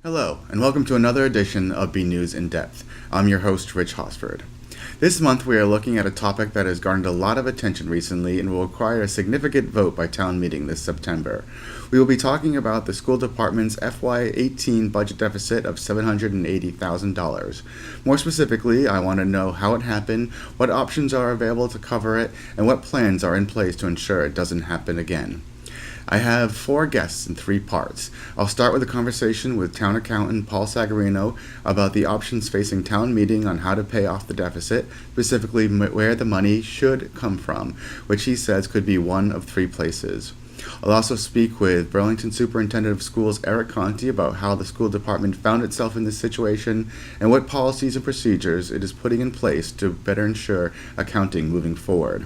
Hello, and welcome to another edition of BNEWS In Depth. I'm your host, Rich Hosford. This month we are looking at a topic that has garnered a lot of attention recently and will require a significant vote by town meeting this September. We will be talking about the school department's FY18 budget deficit of $780,000. More specifically, I want to know how it happened, what options are available to cover it, and what plans are in place to ensure it doesn't happen again. I have 4 guests in 3 parts. I'll start with a conversation with town accountant Paul Sagarino about the options facing town meeting on how to pay off the deficit, specifically where the money should come from, which he says could be one of 3 places. I'll also speak with Burlington Superintendent of Schools Eric Conti about how the school department found itself in this situation and what policies and procedures it is putting in place to better ensure accounting moving forward.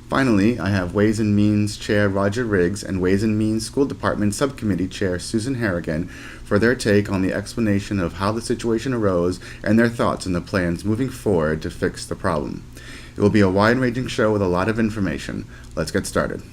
Finally, I have Ways and Means Chair Roger Riggs and Ways and Means School Department Subcommittee Chair Susan Harrigan for their take on the explanation of how the situation arose and their thoughts on the plans moving forward to fix the problem. It will be a wide-ranging show with a lot of information. Let's get started.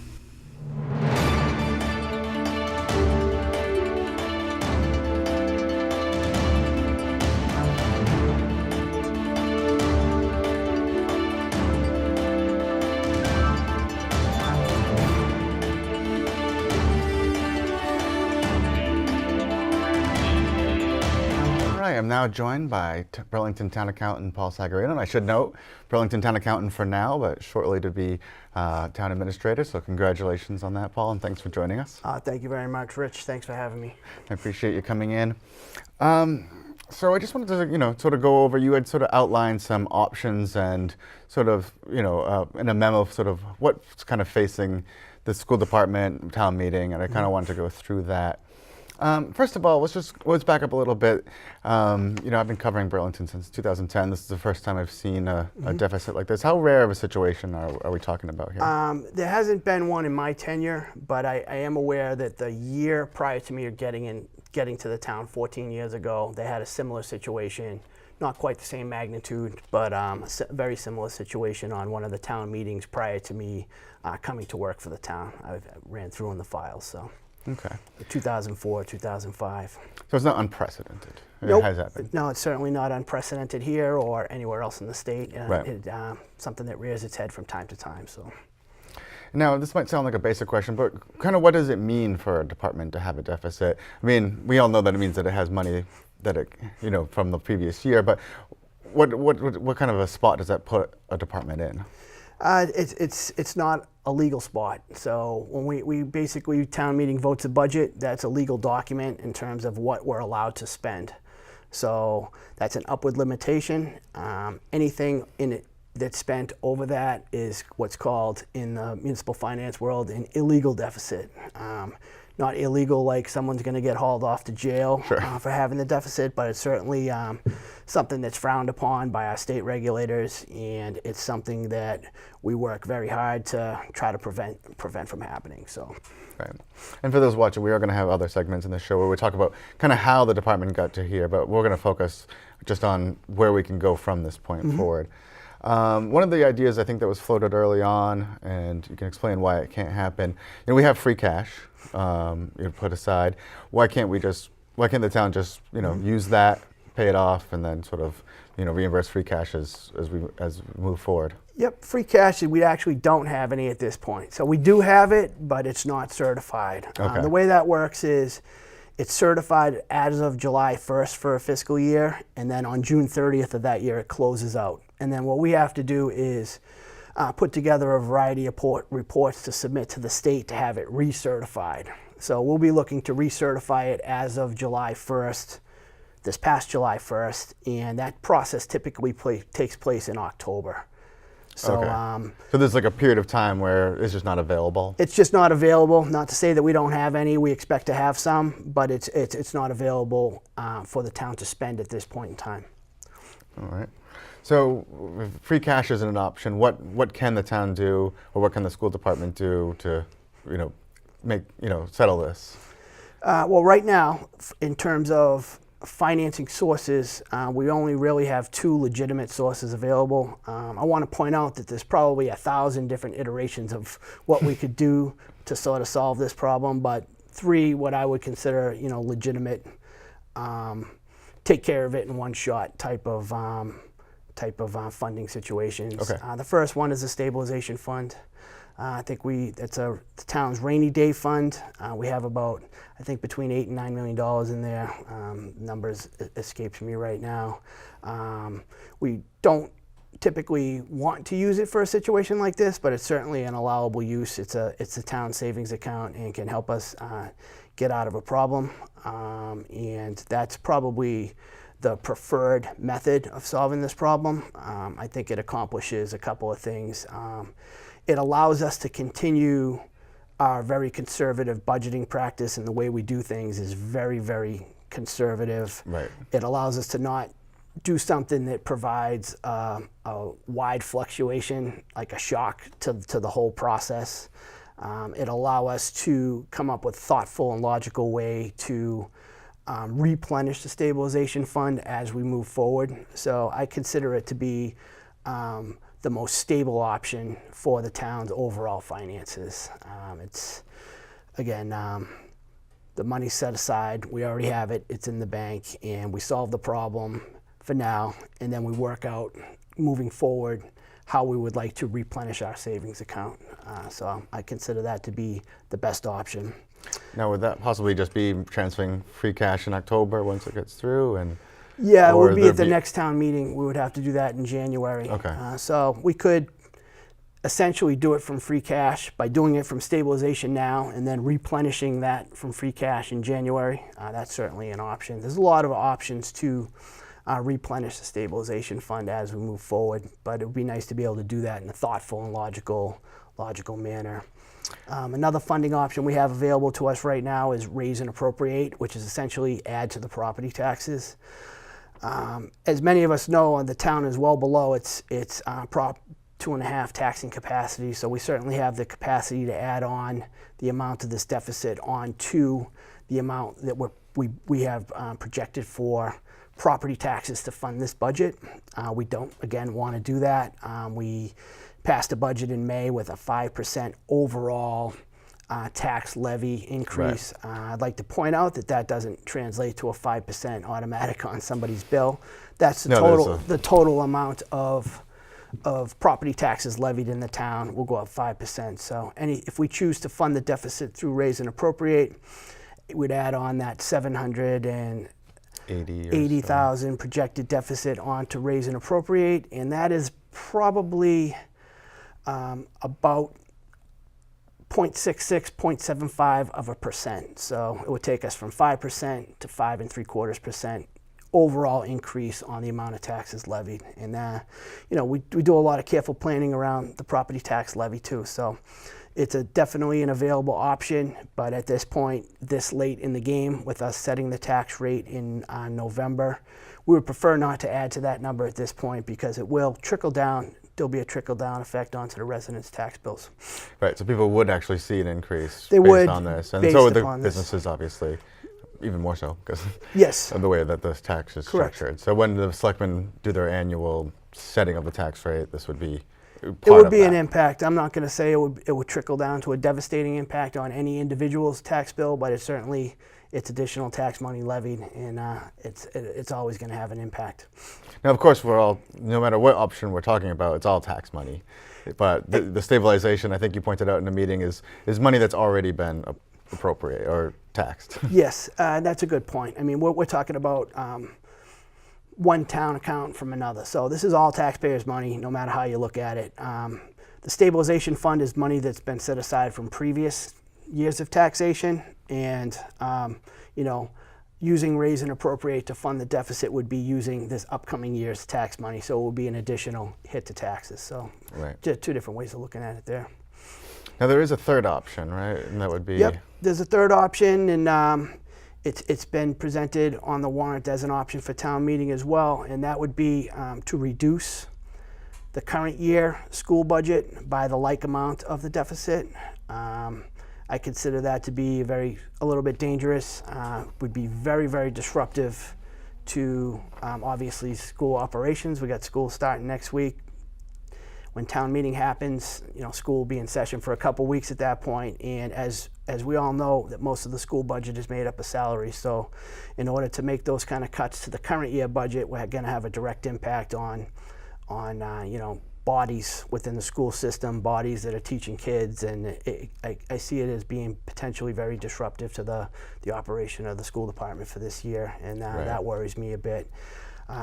I'm now joined by Burlington Town Accountant Paul Sagarino, and I should note, Burlington Town Accountant for now, but shortly to be Town Administrator, so congratulations on that, Paul, and thanks for joining us. Thank you very much, Rich. Thanks for having me. I appreciate you coming in. So I just wanted to, sort of go over, you had sort of outlined some options and sort of, in a memo, sort of what's kind of facing the school department, town meeting, and I kind of wanted to go through that. First of all, let's back up a little bit. I've been covering Burlington since 2010. This is the first time I've seen a deficit like this. How rare of a situation are we talking about here? There hasn't been one in my tenure, but I am aware that the year prior to me getting to the town 14 years ago, they had a similar situation. Not quite the same magnitude, but a very similar situation on one of the town meetings prior to me coming to work for the town. I ran through in the files, so. Okay. 2004, 2005. So it's not unprecedented? Nope. Has that been? No, it's certainly not unprecedented here or anywhere else in the state. Right. Something that rears its head from time to time. So. Now, this might sound like a basic question, but kind of what does it mean for a department to have a deficit? I mean, we all know that it means that it has money that it, from the previous year, but what kind of a spot does that put a department in? It's not a legal spot. So when we basically, town meeting votes a budget, that's a legal document in terms of what we're allowed to spend. So that's an upward limitation. Anything in it that's spent over that is what's called in the municipal finance world an illegal deficit. Not illegal like someone's going to get hauled off to jail for having the deficit, but it's certainly something that's frowned upon by our state regulators, and it's something that we work very hard to try to prevent from happening. So. Right. And for those watching, we are going to have other segments in the show where we talk about kind of how the department got to here, but we're going to focus just on where we can go from this point forward. One of the ideas I think that was floated early on, and you can explain why it can't happen, we have free cash put aside. Why can't the town just use that, pay it off, and then sort of reimburse free cash as we move forward? Yep, free cash, we actually don't have any at this point. So we do have it, but it's not certified. Okay. The way that works is it's certified as of July 1st for a fiscal year, and then on June 30th of that year it closes out. And then what we have to do is put together a variety of reports to submit to the state to have it recertified. So we'll be looking to recertify it as of July 1st, this past July 1st, and that process typically takes place in October. So, okay. So there's like a period of time where it's just not available? It's just not available. Not to say that we don't have any. We expect to have some, but it's not available for the town to spend at this point in time. All right. So if free cash isn't an option, what can the town do, or what can the school department do to, settle this? Well, right now, in terms of financing sources, we only really have 2 legitimate sources available. I want to point out that there's probably 1,000 different iterations of what we could do to sort of solve this problem, but 3 what I would consider legitimate take care of it in one shot type of funding situations. Okay. The first one is a stabilization fund. I think it's the town's rainy day fund. We have about, I think, between $8 and $9 million in there. Numbers escapes me right now. We don't typically want to use it for a situation like this, but it's certainly an allowable use. It's a town savings account and can help us get out of a problem. And that's probably the preferred method of solving this problem. I think it accomplishes a couple of things. It allows us to continue our very conservative budgeting practice, and the way we do things is very, very conservative. Right. It allows us to not do something that provides a wide fluctuation, like a shock to the whole process. It allows us to come up with thoughtful and logical way to replenish the stabilization fund as we move forward. So I consider it to be the most stable option for the town's overall finances. It's, again, the money's set aside, we already have it, it's in the bank, and we solve the problem for now, and then we work out moving forward how we would like to replenish our savings account. So I consider that to be the best option. Now, would that possibly just be transferring free cash in October once it gets through? And yeah, it would be at the next town meeting. We would have to do that in January. Okay. So we could essentially do it from free cash by doing it from stabilization now and then replenishing that from free cash in January. That's certainly an option. There's a lot of options to replenish the stabilization fund as we move forward, but it would be nice to be able to do that in a thoughtful and logical manner. Another funding option we have available to us right now is raise and appropriate, which is essentially add to the property taxes. As many of us know, the town is well below its Prop 2.5 taxing capacity, so we certainly have the capacity to add on the amount of this deficit onto the amount that we have projected for property taxes to fund this budget. We don't, again, want to do that. We passed a budget in May with a 5% overall tax levy increase. Right. I'd like to point out that doesn't translate to a 5% automatic on somebody's bill. That's the total amount of property taxes levied in the town will go up 5%. So if we choose to fund the deficit through raise and appropriate, it would add on that 780,000 projected deficit on to raise and appropriate, and that is probably about 0.66, 0.75 of a percent. So it would take us from 5% to 5.75% overall increase on the amount of taxes levied. And we do a lot of careful planning around the property tax levy too. So it's definitely an available option, but at this point, this late in the game, with us setting the tax rate in November, we would prefer not to add to that number at this point because it will trickle down. There'll be a trickle-down effect onto the residents' tax bills. Right, so people would actually see an increase based on this. And so would the businesses, obviously, even more so, because yes, of the way that this tax is structured. So when the selectmen do their annual setting of the tax rate, this would be it would be an impact. I'm not going to say it would trickle down to a devastating impact on any individual's tax bill, but it's additional tax money levied, and it's always going to have an impact. Now, of course, no matter what option we're talking about, it's all tax money. But the stabilization, I think you pointed out in the meeting, is money that's already been appropriate or taxed. Yes, that's a good point. I mean, we're talking about one town account from another. So this is all taxpayers' money, no matter how you look at it. The stabilization fund is money that's been set aside from previous years of taxation, and using raise and appropriate to fund the deficit would be using this upcoming year's tax money, so it would be an additional hit to taxes. So right. Just two different ways of looking at it there. Now there is a third option, right? And that would be... Yep, there's a third option, and it's been presented on the warrant as an option for town meeting as well, and that would be to reduce the current year school budget by the like amount of the deficit. I consider that to be a little bit dangerous. Would be very, very disruptive to obviously school operations. We got school starting next week. when town meeting happens, school will be in session for a couple weeks at that point, and as we all know, that most of the school budget is made up of salaries. So in order to make those kind of cuts to the current year budget, we're going to have a direct impact on bodies within the school system, bodies that are teaching kids, and I see it as being potentially very disruptive to the operation of the school department for this year, and that worries me a bit.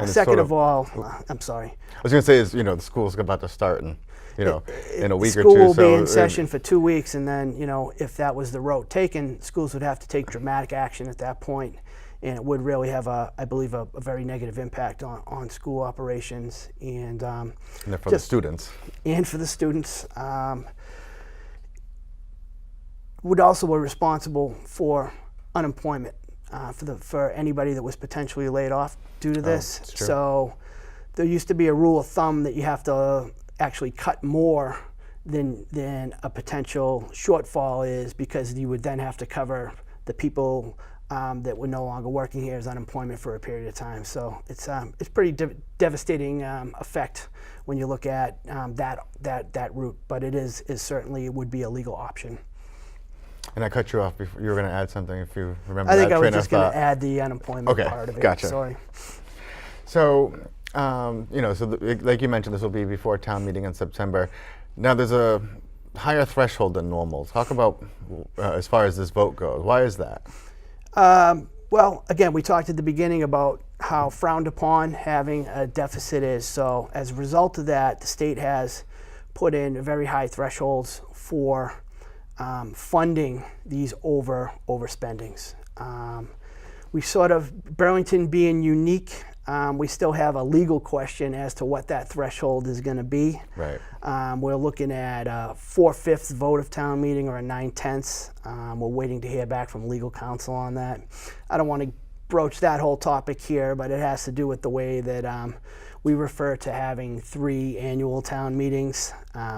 Second of all, I'm sorry. I was going to say is the school's about to start in in a week or two. School will be in session for 2 weeks, and then if that was the route taken, schools would have to take dramatic action at that point. And it would really have, I believe, a very negative impact on school operations and for the students. And for the students. Would also be responsible for unemployment for anybody that was potentially laid off due to this. So there used to be a rule of thumb that you have to actually cut more than a potential shortfall is, because you would then have to cover the people that were no longer working here as unemployment for a period of time. So it's pretty devastating effect when you look at that route. But it is certainly would be a legal option. And I cut you off before you were going to add something. If you remember, I think I was just going to add the unemployment part of it. Gotcha. Sorry. So like you mentioned, this will be before town meeting in September. Now there's a higher threshold than normal. Talk about as far as this vote goes. Why is that? Well, again, we talked at the beginning about how frowned upon having a deficit is. So as a result of that, the state has put in very high thresholds for funding these overspendings. We sort of, Burlington being unique, we still have a legal question as to what that threshold is going to be. Right. We're looking at a 4/5 vote of town meeting or a 9/10. We're waiting to hear back from legal counsel on that. I don't want to broach that whole topic here, but it has to do with the way that we refer to having 3 annual town meetings,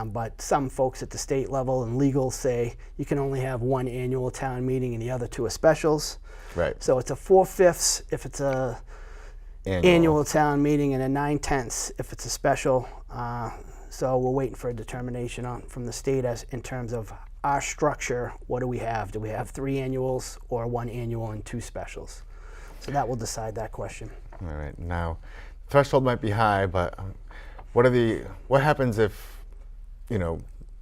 but some folks at the state level and legal say you can only have 1 annual town meeting and the other 2 are specials. Right. So it's a 4/5 if it's a annual town meeting and a 9/10 if it's a special. So we're waiting for a determination from the state as in terms of our structure. What do we have? Do we have 3 annuals or 1 annual and 2 specials? So that will decide that question. All right. Now, threshold might be high, but what happens if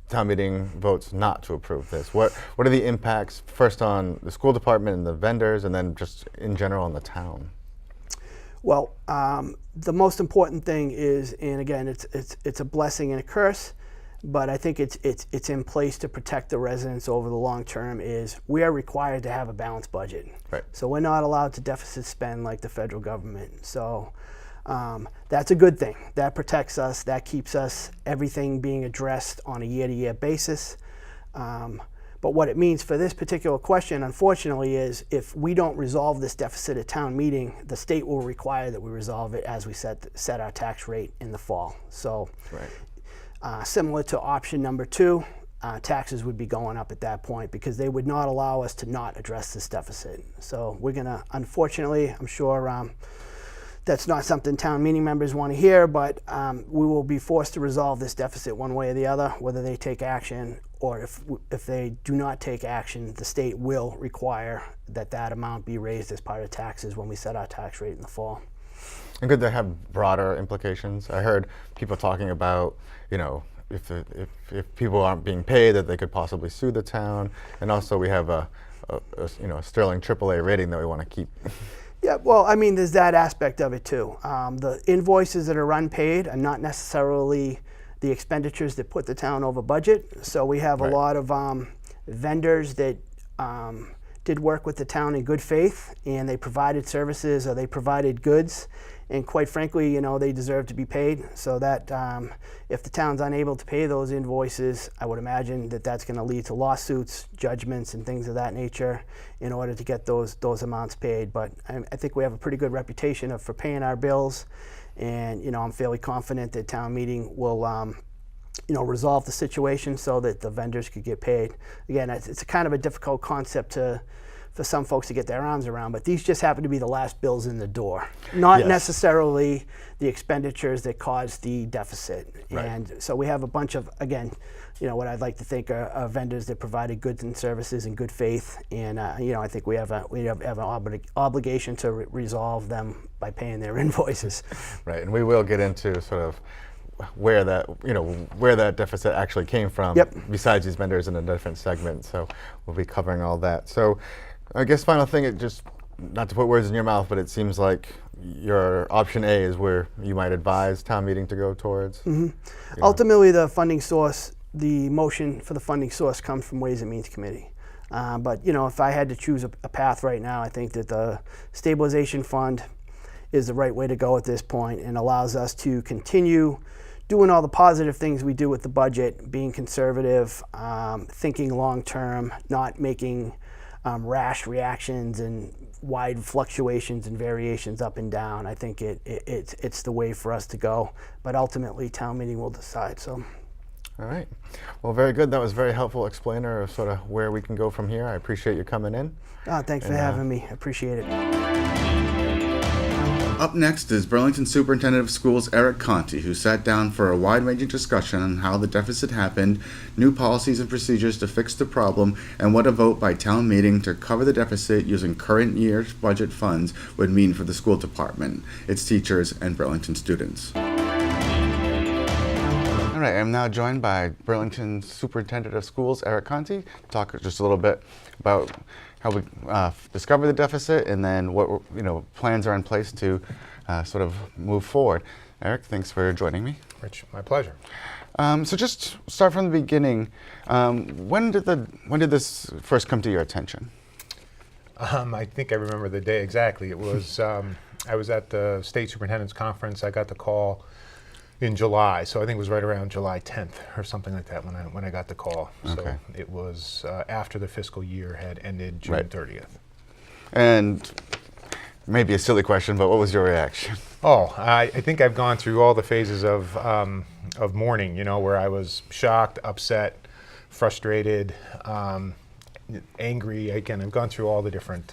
town meeting votes not to approve this? What are the impacts first on the school department and the vendors, and then just in general on the town? Well, the most important thing is, and again, it's a blessing and a curse, but I think it's in place to protect the residents over the long term. Is we are required to have a balanced budget. Right. So we're not allowed to deficit spend like the federal government. So that's a good thing. That protects us. That keeps us everything being addressed on a year-to-year basis. But what it means for this particular question, unfortunately, is if we don't resolve this deficit at town meeting, the state will require that we resolve it as we set our tax rate in the fall. So similar to option number 2, taxes would be going up at that point because they would not allow us to not address this deficit. So we're going to, unfortunately, I'm sure that's not something town meeting members want to hear, but we will be forced to resolve this deficit one way or the other, whether they take action or if they do not take action, the state will require that amount be raised as part of taxes when we set our tax rate in the fall. And could that have broader implications? I heard people talking about, if people aren't being paid, that they could possibly sue the town, and also we have a sterling AAA rating that we want to keep. Yeah, well, I mean, there's that aspect of it too. The invoices that are unpaid are not necessarily the expenditures that put the town over budget. So we have a lot of vendors that did work with the town in good faith, and they provided services or they provided goods, and quite frankly, they deserve to be paid. So that if the town's unable to pay those invoices, I would imagine that's going to lead to lawsuits, judgments, and things of that nature in order to get those amounts paid. But I think we have a pretty good reputation for paying our bills, and I'm fairly confident that town meeting will resolve the situation so that the vendors could get paid. Again, it's a kind of a difficult concept for some folks to get their arms around, but these just happen to be the last bills in the door, not necessarily the expenditures that caused the deficit. Right. And so we have a bunch of, again, what I'd like to think are vendors that provided goods and services in good faith, and I think we have an obligation to resolve them by paying their invoices. Right, and we will get into sort of where that deficit actually came from. Yep. Besides these vendors in a different segment, so we'll be covering all that. So, I guess final thing, it just not to put words in your mouth, but it seems like your option A is where you might advise town meeting to go towards. Mm-hmm. Ultimately, the funding source, the motion for the funding source comes from Ways and Means Committee. But if I had to choose a path right now, I think that the stabilization fund is the right way to go at this point and allows us to continue doing all the positive things we do with the budget, being conservative, thinking long term, not making rash reactions and wide fluctuations and variations up and down. I think it's the way for us to go, but ultimately town meeting will decide. So. All right. Well, very good. That was a very helpful explainer of sort of where we can go from here. I appreciate you coming in. Thanks for having me. I appreciate it. Up next is Burlington Superintendent of Schools Eric Conti, who sat down for a wide-ranging discussion on how the deficit happened, new policies and procedures to fix the problem, and what a vote by town meeting to cover the deficit using current year's budget funds would mean for the school department, its teachers, and Burlington students. All right, I'm now joined by Burlington Superintendent of Schools Eric Conti to talk just a little bit about how we discover the deficit, and then what plans are in place to sort of move forward. Eric, thanks for joining me. Rich, my pleasure. So just start from the beginning. When did this first come to your attention? I think I remember the day exactly. It was I was at the state superintendent's conference. I got the call in July, so I think it was right around July 10th or something like that when I got the call. Okay. So it was after the fiscal year had ended June Right. 30th. And maybe a silly question, but what was your reaction? Oh, I think I've gone through all the phases of mourning, where I was shocked, upset, frustrated, angry. Again, I've gone through all the different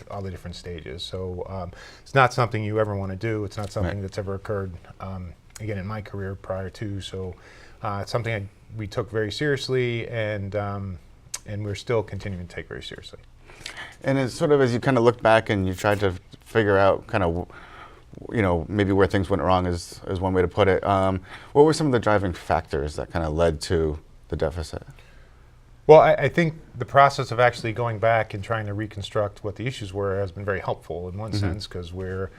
stages. So it's not something you ever want to do. It's not something Right. that's ever occurred again in my career prior to. So it's something we took very seriously, and we're still continuing to take very seriously. And as you kind of look back and you tried to figure out kind of, maybe where things went wrong is one way to put it. What were some of the driving factors that kind of led to the deficit? Well, I think the process of actually going back and trying to reconstruct what the issues were has been very helpful in one sense, because we're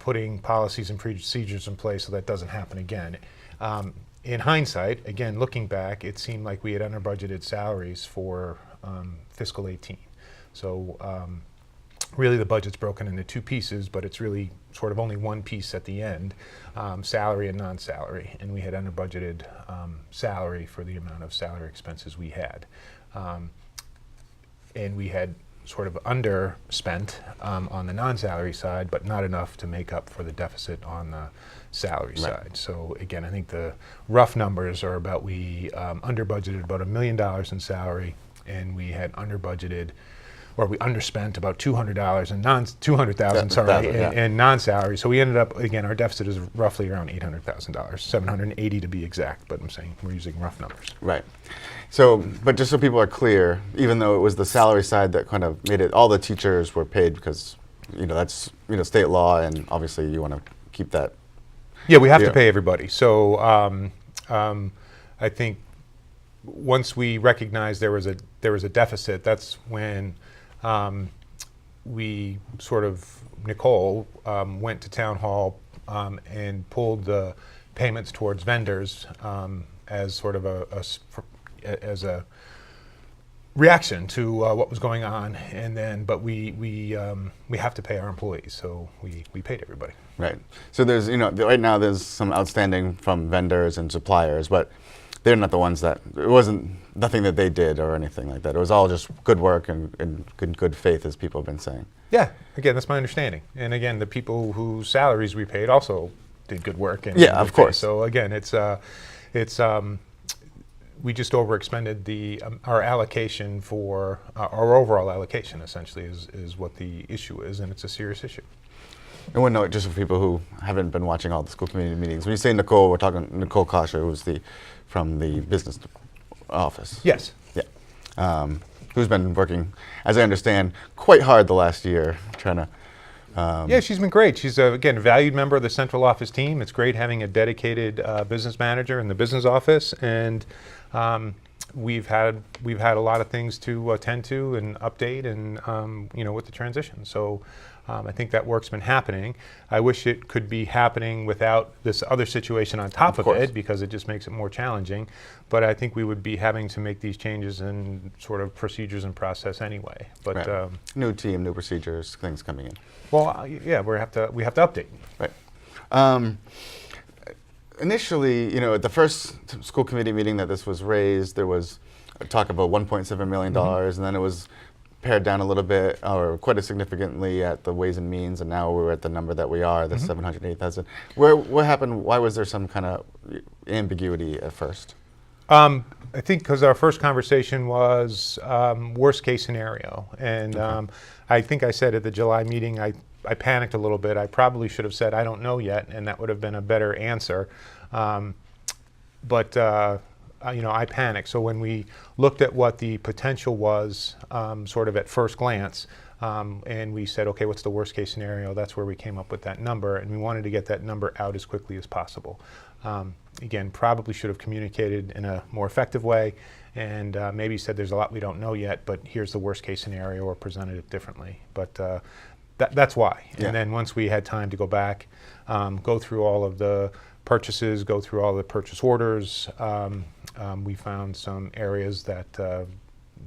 putting policies and procedures in place so that doesn't happen again. In hindsight, again, looking back, it seemed like we had under budgeted salaries for fiscal 18. So really the budget's broken into two pieces, but it's really sort of only one piece at the end, salary and non-salary. And we had under budgeted salary for the amount of salary expenses we had. And we had sort of underspent on the non-salary side, but not enough to make up for the deficit on the salary side. So again, I think the rough numbers are about we under budgeted about $1 million in salary, and we had under budgeted, or we underspent about $200 in $200,000 in non-salary. So we ended up, again, our deficit is roughly around $800,000, $780 to be exact, but I'm saying we're using rough numbers. Right. So, but just so people are clear, even though it was the salary side that kind of made it, all the teachers were paid because, that's, state law, and obviously you want to keep that. Yeah, we have to pay everybody. So I think once we recognized there was a deficit, that's when we sort of, Nicole went to town hall and pulled the payments towards vendors as sort of as a reaction to what was going on, and then but we have to pay our employees, so we paid everybody. Right. So there's right now there's some outstanding from vendors and suppliers, but they're not the ones that, it wasn't nothing that they did or anything like that. It was all just good work and good faith, as people have been saying. Yeah, again, that's my understanding. And again, the people whose salaries we paid also did good work. And of course. So again, it's we just overexpended our allocation for our overall allocation. Essentially, is what the issue is, and it's a serious issue. And one note, just for people who haven't been watching all the school committee meetings, when you say Nicole, we're talking Nicole Kosher, who's from the business office. Yes. Yeah. Who's been working, as I understand, quite hard the last year, trying to. Yeah, she's been great. She's again a valued member of the central office team. It's great having a dedicated business manager in the business office, and we've had a lot of things to attend to and update, and with the transition. So I think that work's been happening. I wish it could be happening without this other situation on top of it, because it just makes it more challenging. But I think we would be having to make these changes in sort of procedures and process anyway. But right. New team, new procedures, things coming in. Well, yeah, we have to update. Right. Initially, at the first school committee meeting that this was raised, there was a talk about $1.7 million, and then it was pared down a little bit, or quite significantly, at the Ways and Means, and now we're at the number that we are, the 708,000. What happened? Why was there some kind of ambiguity at first? I think because our first conversation was worst case scenario, and I think I said at the July meeting, I panicked a little bit. I probably should have said I don't know yet, and that would have been a better answer. But I panicked. So when we looked at what the potential was, sort of at first glance, and we said, okay, what's the worst case scenario? That's where we came up with that number, and we wanted to get that number out as quickly as possible. Again, probably should have communicated in a more effective way, and maybe said there's a lot we don't know yet, but here's the worst case scenario, or presented it differently. But that's why. Yeah. And then once we had time to go back, go through all of the purchases, go through all the purchase orders, we found some areas that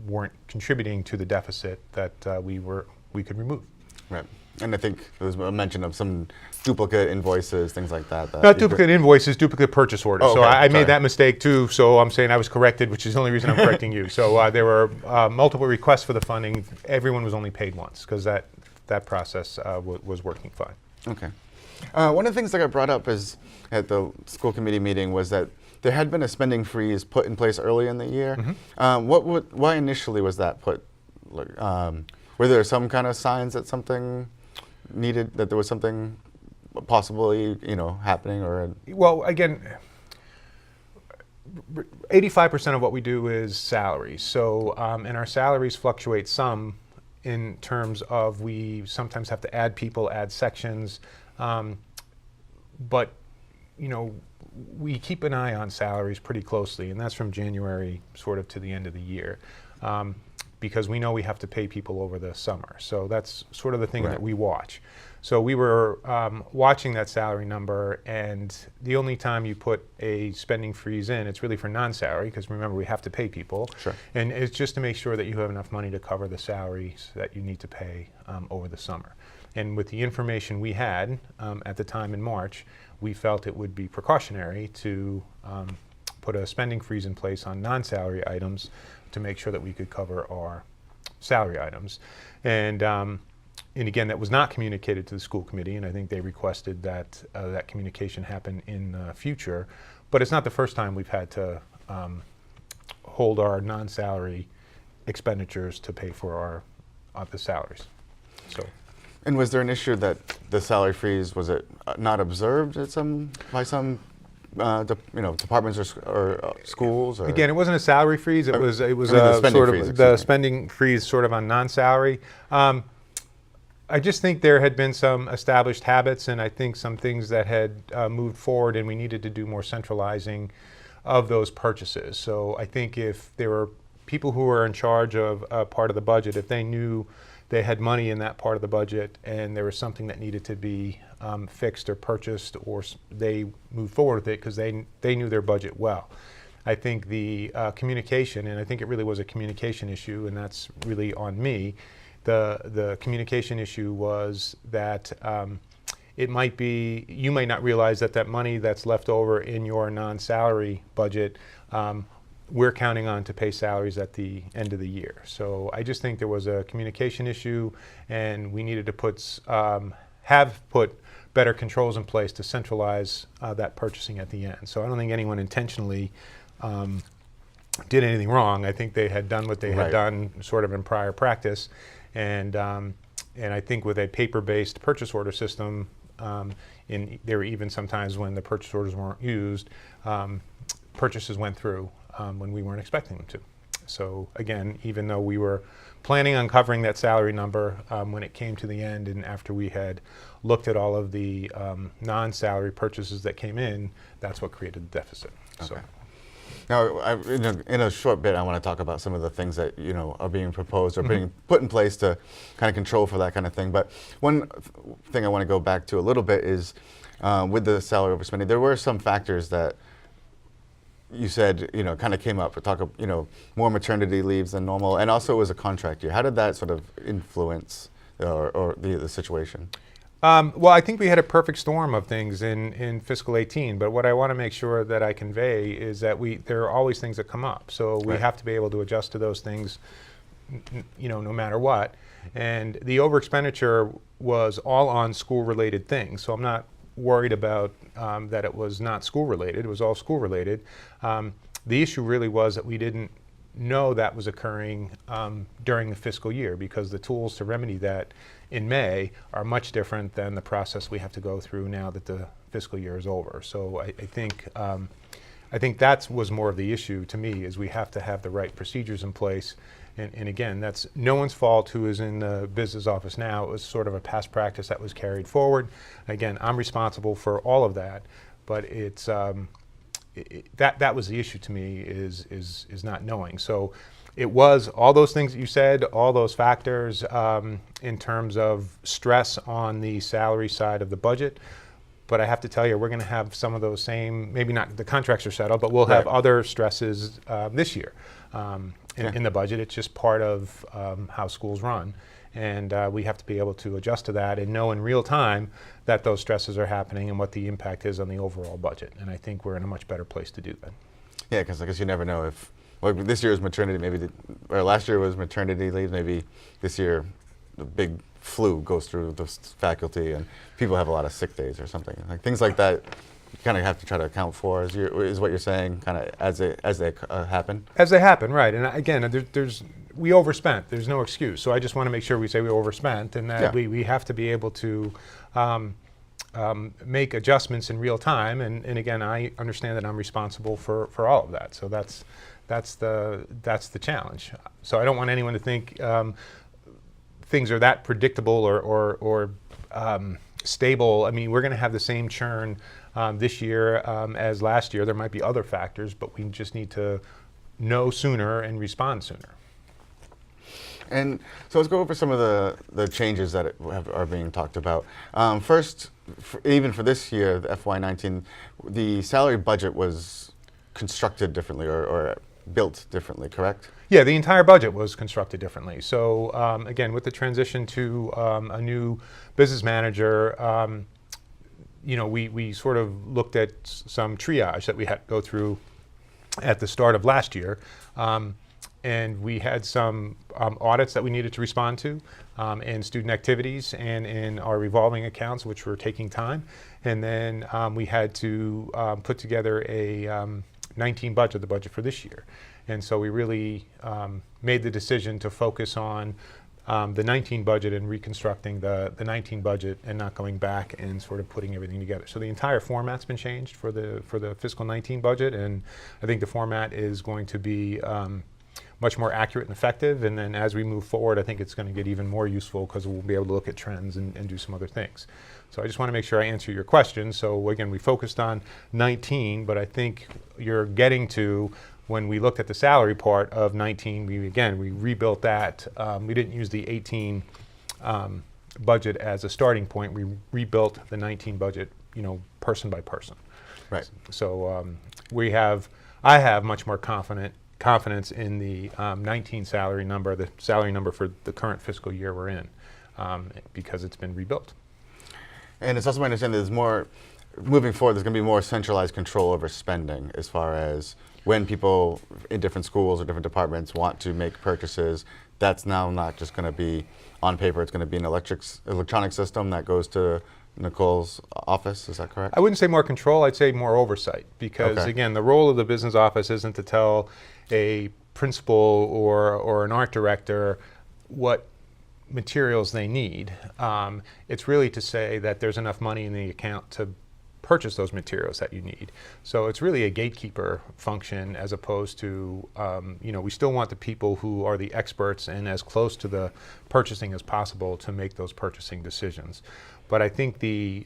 weren't contributing to the deficit that we could remove. Right. And I think there was a mention of some duplicate invoices, things like that. Not duplicate invoices, duplicate purchase orders. Oh, so okay. I made that mistake too, so I'm saying I was corrected, which is the only reason I'm correcting you. So there were multiple requests for the funding. Everyone was only paid once, because that process was working fine. Okay. One of the things that got brought up at the school committee meeting was that there had been a spending freeze put in place early in the year. Why initially was that put? Were there some kind of signs that something needed, that there was something possibly happening, or? Well, again, 85% of what we do is salaries. So, and our salaries fluctuate some in terms of we sometimes have to add people, add sections, but we keep an eye on salaries pretty closely, and that's from January sort of to the end of the year, because we know we have to pay people over the summer. So that's sort of the thing that we watch. So we were watching that salary number, and the only time you put a spending freeze in, it's really for non-salary, because remember, we have to pay people. Sure. And it's just to make sure that you have enough money to cover the salaries that you need to pay over the summer. And with the information we had at the time in March, we felt it would be precautionary to put a spending freeze in place on non-salary items to make sure that we could cover our salary items. And again, that was not communicated to the school committee, and I think they requested that that communication happen in the future. But it's not the first time we've had to hold our non-salary expenditures to pay for the salaries. So. And was there an issue that the salary freeze, was it not observed by some departments or schools? Or? Again, it wasn't a salary freeze. It was the spending freeze sort of on non-salary. I just think there had been some established habits, and I think some things that had moved forward, and we needed to do more centralizing of those purchases. So I think if there were people who were in charge of a part of the budget, if they knew they had money in that part of the budget and there was something that needed to be fixed or purchased, or they moved forward with it because they knew their budget well. I think the communication, and I think it really was a communication issue, and that's really on me. The communication issue was that it might be, you might not realize that money that's left over in your non-salary budget, we're counting on to pay salaries at the end of the year. So I just think there was a communication issue, and we needed to have put better controls in place to centralize that purchasing at the end. So I don't think anyone intentionally did anything wrong. I think they had done what they had Right. done sort of in prior practice, and I think with a paper-based purchase order system, there were even sometimes when the purchase orders weren't used, purchases went through when we weren't expecting them to. So again, even though we were planning on covering that salary number, when it came to the end and after we had looked at all of the non-salary purchases that came in, that's what created the deficit. So. Okay. Now, in a short bit, I want to talk about some of the things that are being proposed or being put in place to kind of control for that kind of thing. But one thing I want to go back to a little bit is with the salary overspending, there were some factors that you said kind of came up. More maternity leaves than normal, and also it was a contract year. How did that sort of influence or the situation? Well, I think we had a perfect storm of things in fiscal 18, but what I want to make sure that I convey is that there are always things that come up. So we have to be able to adjust to those things, no matter what. And the overexpenditure was all on school-related things. So I'm not worried about that it was not school-related. It was all school-related. The issue really was that we didn't know that was occurring during the fiscal year, because the tools to remedy that in May are much different than the process we have to go through now that the fiscal year is over. So I think that was more of the issue to me, is we have to have the right procedures in place. And again, that's no one's fault who is in the business office now. It was sort of a past practice that was carried forward. Again, I'm responsible for all of that, but it's that was the issue to me, is not knowing. So it was all those things that you said, all those factors in terms of stress on the salary side of the budget. But I have to tell you, we're going to have some of those same, maybe not the contracts are settled, but we'll have other stresses this year in the budget. It's just part of how schools run. And we have to be able to adjust to that and know in real time that those stresses are happening and what the impact is on the overall budget. And I think we're in a much better place to do that. Yeah, because I guess you never know if, well, this year was maternity, or last year was maternity leave, maybe this year the big flu goes through the faculty and people have a lot of sick days or something. Like things like that, you kind of have to try to account for, is what you're saying, kind of as they happen? As they happen, right. And again, we overspent. There's no excuse. So I just want to make sure we say we overspent, and that we have to be able to make adjustments in real time. And again, I understand that I'm responsible for all of that. So that's the challenge. So I don't want anyone to think things are that predictable or stable. I mean, we're going to have the same churn this year as last year. There might be other factors, but we just need to know sooner and respond sooner. And so let's go over some of the changes that are being talked about. First, even for this year, the FY19, the salary budget was constructed differently or built differently, correct? Yeah, the entire budget was constructed differently. So again, with the transition to a new business manager, we sort of looked at some triage that we had to go through at the start of last year. And we had some audits that we needed to respond to in student activities and in our revolving accounts, which were taking time. And then we had to put together a 19 budget, the budget for this year. And so we really made the decision to focus on the 19 budget and reconstructing the 19 budget and not going back and sort of putting everything together. So the entire format's been changed for the fiscal 19 budget, and I think the format is going to be much more accurate and effective. And then as we move forward, I think it's going to get even more useful because we'll be able to look at trends and do some other things. So I just want to make sure I answer your question. So again, we focused on 19, but I think you're getting to, when we looked at the salary part of 19, we rebuilt that. We didn't use the 18 budget as a starting point. We rebuilt the 19 budget, person by person. Right. So I have much more confidence in the 19 salary number, the salary number for the current fiscal year we're in, because it's been rebuilt. And it's also my understanding there's more, moving forward, there's going to be more centralized control over spending as far as when people in different schools or different departments want to make purchases. That's now not just going to be on paper, it's going to be an electronic system that goes to Nicole's office, is that correct? I wouldn't say more control, I'd say more oversight, because again, the role of the business office isn't to tell a principal or an art director what materials they need. It's really to say that there's enough money in the account to purchase those materials that you need. So it's really a gatekeeper function as opposed to, we still want the people who are the experts and as close to the purchasing as possible to make those purchasing decisions. But I think the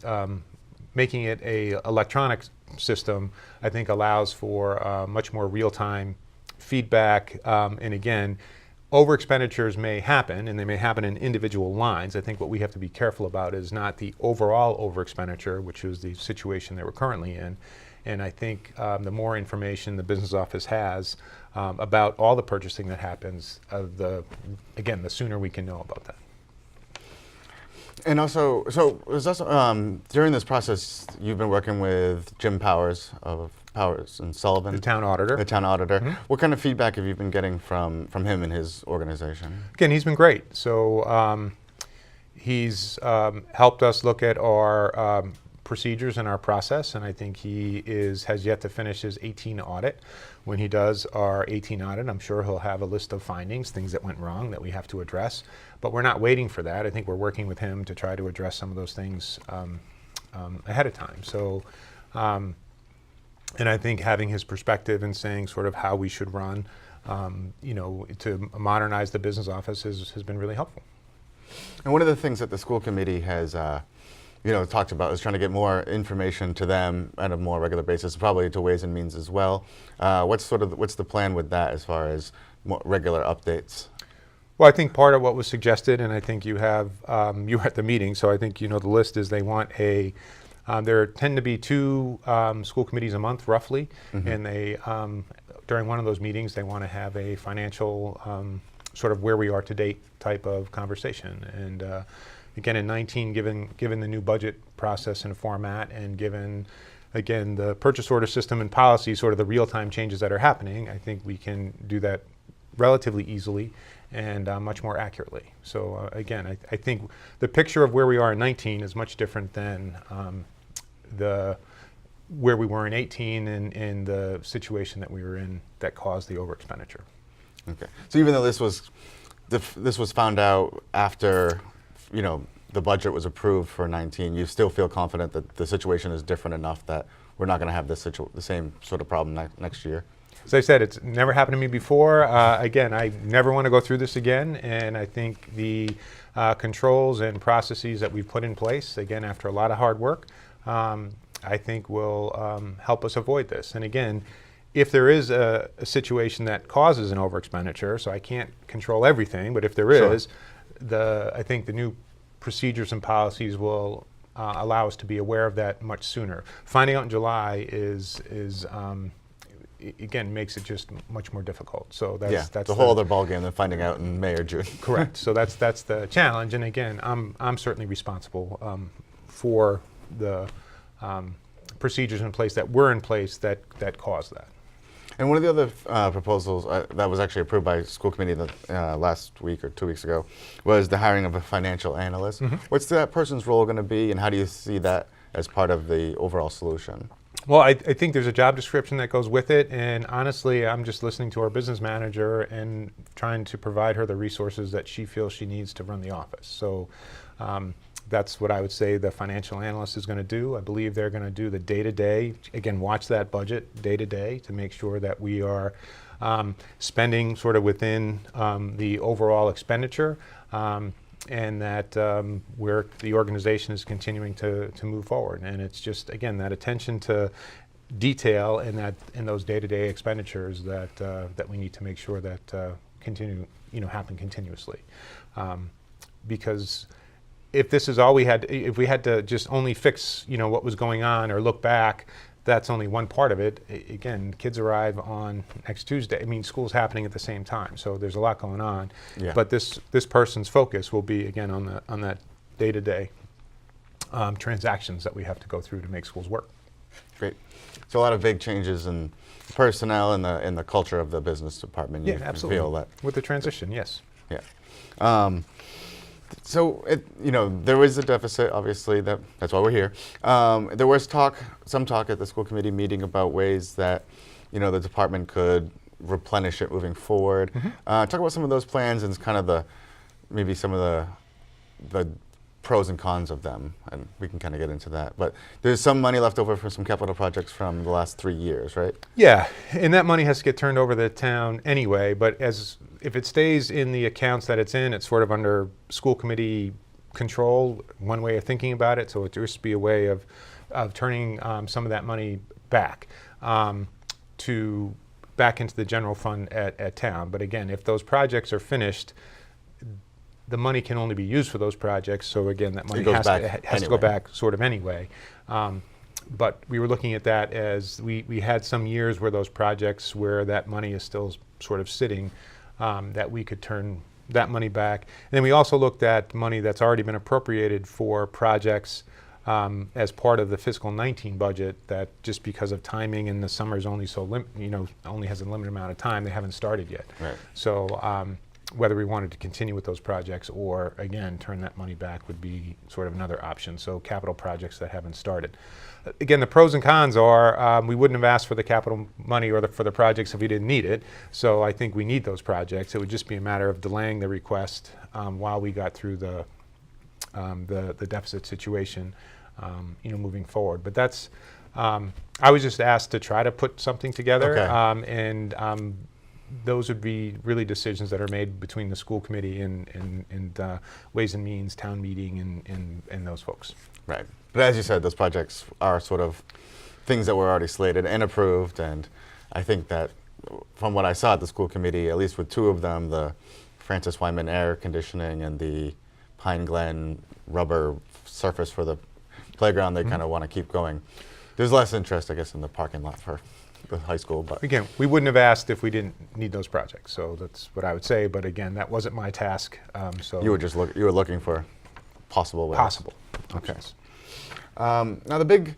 making it a electronic system, I think allows for much more real-time feedback, and again, over expenditures may happen, and they may happen in individual lines. I think what we have to be careful about is not the overall over expenditure, which is the situation that we're currently in. And I think the more information the business office has about all the purchasing that happens, the sooner we can know about that. And also, during this process, you've been working with Jim Powers of Powers and Sullivan, The town auditor. Mm-hmm. What kind of feedback have you been getting from him and his organization? Again, he's been great. So he's helped us look at our procedures and our process, and I think he has yet to finish his 18 audit. When he does our 18 audit, I'm sure he'll have a list of findings, things that went wrong that we have to address. But we're not waiting for that. I think we're working with him to try to address some of those things ahead of time. So, and I think having his perspective and saying sort of how we should run, to modernize the business office has been really helpful. And one of the things that the school committee has talked about is trying to get more information to them on a more regular basis, probably to Ways and Means as well. What's the plan with that as far as more regular updates? Well, I think part of what was suggested, and I think you were at the meeting, so I think the list is they want there tend to be 2 school committees a month, roughly, mm-hmm. and they, during one of those meetings, they want to have a financial sort of where we are to date type of conversation. And again, in 19, given the new budget process and format, and given, again, the purchase order system and policy, sort of the real-time changes that are happening, I think we can do that relatively easily and much more accurately. So again, I think the picture of where we are in 19 is much different than where we were in 18 and the situation that we were in that caused the over expenditure. Okay. So even though this was found out after the budget was approved for 19, you still feel confident that the situation is different enough that we're not going to have the same sort of problem next year? As I said, it's never happened to me before. Again, I never want to go through this again, and I think the controls and processes that we've put in place, again, after a lot of hard work, I think will help us avoid this. And again, if there is a situation that causes an over expenditure, so I can't control everything, but if there is, I think the new procedures and policies will allow us to be aware of that much sooner. Finding out in July is again, makes it just much more difficult. So that's a whole other ballgame than finding out in May or June. Correct. So that's the challenge. And again, I'm certainly responsible for the procedures in place that were in place that caused that. And one of the other proposals that was actually approved by school committee last week or 2 weeks ago was the hiring of a financial analyst. Mm-hmm. What's that person's role going to be, and how do you see that as part of the overall solution? Well, I think there's a job description that goes with it, and honestly, I'm just listening to our business manager and trying to provide her the resources that she feels she needs to run the office. So that's what I would say the financial analyst is going to do. I believe they're going to do the day-to-day, again, watch that budget day-to-day to make sure that we are spending sort of within the overall expenditure, and that the organization is continuing to move forward. And it's just, again, that attention to detail and those day-to-day expenditures that we need to make sure that happen continuously. Because if this is all we had, if we had to just only fix what was going on or look back, that's only one part of it. Again, kids arrive on next Tuesday. I mean, school's happening at the same time, so there's a lot going on. Yeah. But this person's focus will be, again, on that day-to-day transactions that we have to go through to make schools work. Great. So a lot of big changes in personnel and the culture of the business department. Yeah, absolutely. Feel that with the transition, yes. Yeah. So there was a deficit. Obviously, that's why we're here. There was some talk at the school committee meeting about ways that the department could replenish it moving forward. Talk about some of those plans and kind of maybe some of the pros and cons of them, and we can kind of get into that. But there's some money left over for some capital projects from the last 3 years, right? Yeah, and that money has to get turned over to the town anyway, but if it stays in the accounts that it's in, it's sort of under school committee control, one way of thinking about it, so it just be a way of turning some of that money back back into the general fund at town. But again, if those projects are finished, the money can only be used for those projects, so again, that money has to go back sort of anyway. But we were looking at that as we had some years where those projects where that money is still sort of sitting, that we could turn that money back. And then we also looked at money that's already been appropriated for projects as part of the fiscal 19 budget that just because of timing and the summer's only only has a limited amount of time, they haven't started yet. Right. So whether we wanted to continue with those projects or again turn that money back would be sort of another option. So capital projects that haven't started. Again, the pros and cons are we wouldn't have asked for the capital money or for the projects if we didn't need it. So I think we need those projects. It would just be a matter of delaying the request while we got through the deficit situation, moving forward. But that's I was just asked to try to put something together, and those would be really decisions that are made between the school committee and Ways and Means, town meeting, and those folks. Right. But as you said, those projects are sort of things that were already slated and approved, and I think that from what I saw at the school committee, at least with two of them, the Francis Wyman air conditioning and the Pine Glen rubber surface for the playground, they kind of want to keep going. There's less interest, I guess, in the parking lot for the high school. But again, we wouldn't have asked if we didn't need those projects. So that's what I would say. But again, that wasn't my task. So you were just you were looking for possible ways. Possible. Okay. Now the big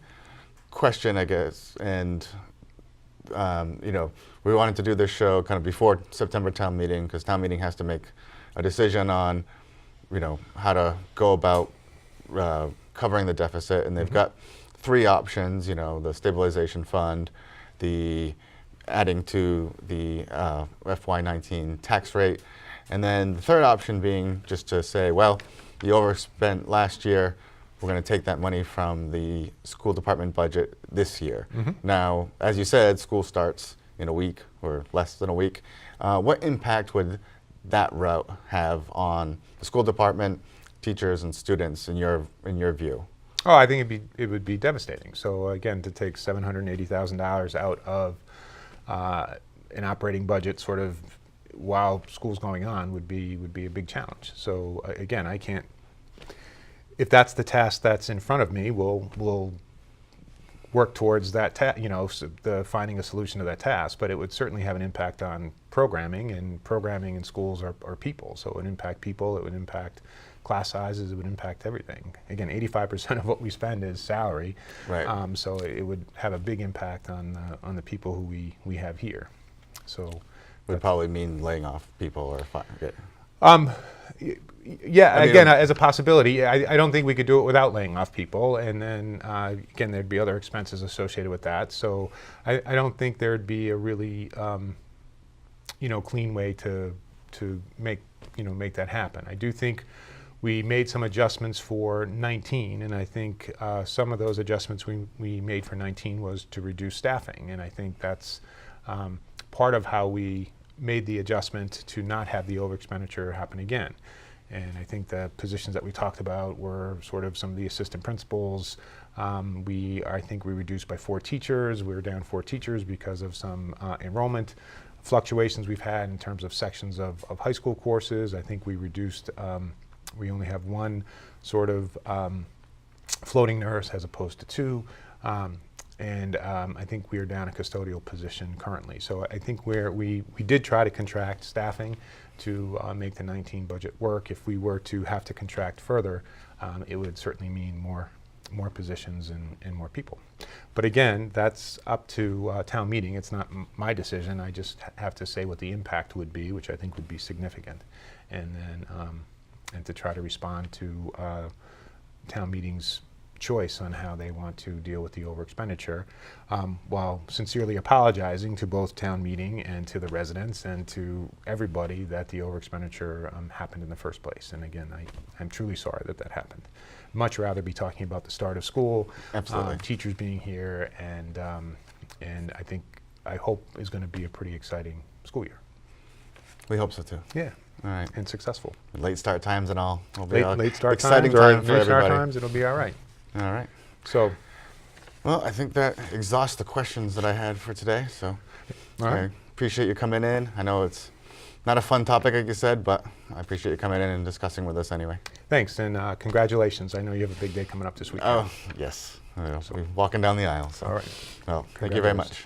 question, I guess, and we wanted to do this show kind of before September town meeting because town meeting has to make a decision on, how to go about covering the deficit, and they've got three options. The stabilization fund, the adding to the FY19 tax rate, and then the third option being just to say, well, you overspent last year. We're going to take that money from the school department budget this year. Now, as you said, school starts in a week or less than a week. What impact would that route have on the school department, teachers, and students in your view? Oh, I think it would be devastating. So again, to take $780,000 out of an operating budget, sort of while school's going on, would be a big challenge. So again, I can't. If that's the task that's in front of me, we'll work towards that. The finding a solution to that task. But it would certainly have an impact on programming, and programming in schools are people. So it would impact people. It would impact class sizes. It would impact everything. Again, 85% of what we spend is salary. Right. So it would have a big impact on the people who we have here. So it would probably mean laying off people or firing. Yeah, again, as a possibility. I don't think we could do it without laying off people, and then again, there'd be other expenses associated with that. So I don't think there'd be a really clean way to make that happen. I do think we made some adjustments for 19, and I think some of those adjustments we made for 19 was to reduce staffing, and I think that's part of how we made the adjustment to not have the overexpenditure happen again. And I think the positions that we talked about were sort of some of the assistant principals. I think we reduced by 4 teachers. We were down 4 teachers because of some enrollment fluctuations we've had in terms of sections of high school courses. I think we reduced, we only have 1 sort of floating nurse as opposed to 2. And I think we are down a custodial position currently. So I think we did try to contract staffing to make the 19 budget work. If we were to have to contract further, it would certainly mean more positions and more people. But again, that's up to town meeting. It's not my decision. I just have to say what the impact would be, which I think would be significant, and then and to try to respond to town meeting's choice on how they want to deal with the over expenditure, while sincerely apologizing to both town meeting and to the residents and to everybody that the over expenditure happened in the first place. And again, I'm truly sorry that that happened. Much rather be talking about the start of school, Absolutely. teachers being here, and I hope is going to be a pretty exciting school year. We hope so too. Yeah. All right. And successful. Late start times and all. Will be Late start exciting times, or time for late start everybody. times, it'll be all right. All right. So, Well, I think that exhausts the questions that I had for today. So all right. I appreciate you coming in. I know it's not a fun topic, like you said, but I appreciate you coming in and discussing with us anyway. Thanks, and congratulations. I know you have a big day coming up this weekend. Oh, yes. I'll be walking down the aisle. So. All right. Well, thank you very much.